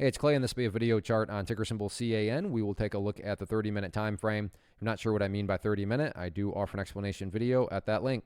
Hey, it's Clay, and this will be a video chart on ticker symbol CAN. We will take a look at the 30-minute time frame. If you're not sure what I mean by 30-minute, I do offer an explanation video at that link.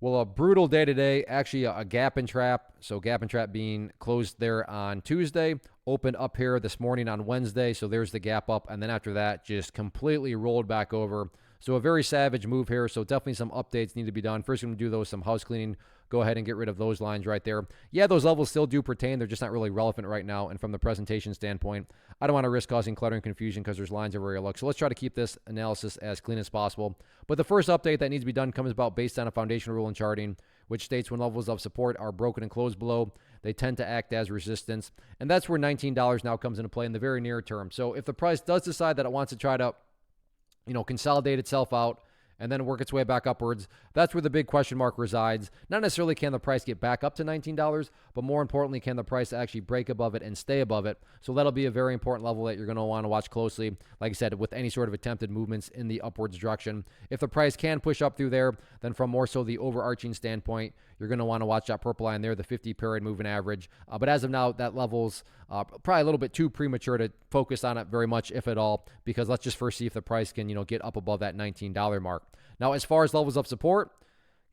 Well, a brutal day today, actually a gap and trap. So gap and trap being closed there on Tuesday, opened up here this morning on Wednesday. So there's the gap up. And then after that, just completely rolled back over. So a very savage move here. So definitely some updates need to be done. First, going to do those, some house cleaning. Go ahead and get rid of those lines right there. Yeah, those levels still do pertain. They're just not really relevant right now. And from the presentation standpoint, I don't want to risk causing clutter and confusion because there's lines everywhere you look. So let's try to keep this analysis as clean as possible. But the first update that needs to be done comes about based on a foundational rule in charting, which states when levels of support are broken and closed below, they tend to act as resistance. And that's where $19 now comes into play in the very near term. So if the price does decide that it wants to try to, consolidate itself out and then work its way back upwards, that's where the big question mark resides. Not necessarily can the price get back up to $19, but more importantly, can the price actually break above it and stay above it? So that'll be a very important level that you're going to want to watch closely, like I said, with any sort of attempted movements in the upwards direction. If the price can push up through there, then from more so the overarching standpoint, you're going to want to watch that purple line there, the 50-period moving average. But as of now, that level's probably a little bit too premature to focus on it very much, if at all, because let's just first see if the price can, get up above that $19 mark. Now, as far as levels of support,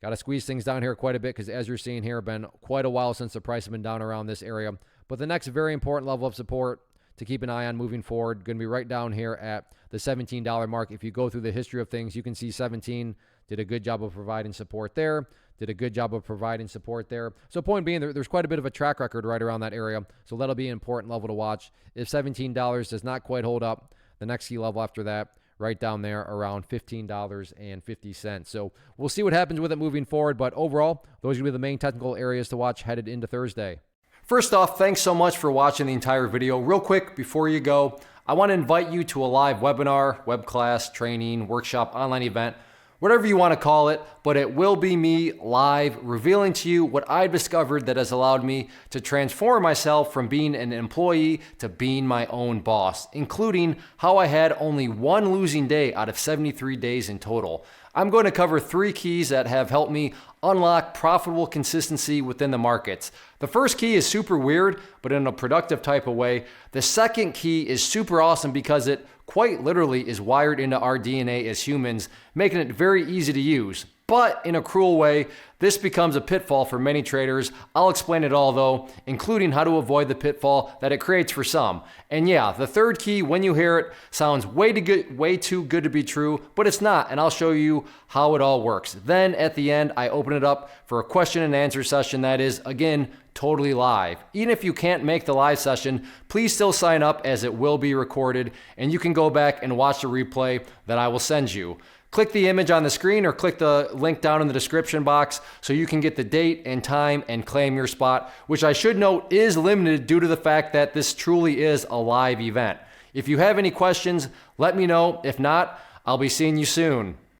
got to squeeze things down here quite a bit because as you're seeing here, been quite a while since the price has been down around this area. But the next very important level of support to keep an eye on moving forward, going to be right down here at the $17 mark. If you go through the history of things, you can see 17 did a good job of providing support there, did a good job of providing support there. So point being, there's quite a bit of a track record right around that area. So that'll be an important level to watch. If $17 does not quite hold up, the next key level after that, right down there around $15.50. So we'll see what happens with it moving forward. But overall, those are going to be the main technical areas to watch headed into Thursday. First off, thanks so much for watching the entire video. Real quick, before you go, I want to invite you to a live webinar, web class, training, workshop, online event, whatever you want to call it, but it will be me live revealing to you what I've discovered that has allowed me to transform myself from being an employee to being my own boss, including how I had only one losing day out of 73 days in total. I'm going to cover 3 keys that have helped me unlock profitable consistency within the markets. The first key is super weird, but in a productive type of way. The second key is super awesome because it quite literally is wired into our DNA as humans, making it very easy to use. But in a cruel way, this becomes a pitfall for many traders. I'll explain it all though, including how to avoid the pitfall that it creates for some. And yeah, the third key, when you hear it, sounds way too good to be true, but it's not, and I'll show you how it all works. Then at the end, I open it up for a question and answer session that is, again, totally live. Even if you can't make the live session, please still sign up as it will be recorded, and you can go back and watch the replay that I will send you. Click the image on the screen or click the link down in the description box so you can get the date and time and claim your spot, which I should note is limited due to the fact that this truly is a live event. If you have any questions, let me know. If not, I'll be seeing you soon.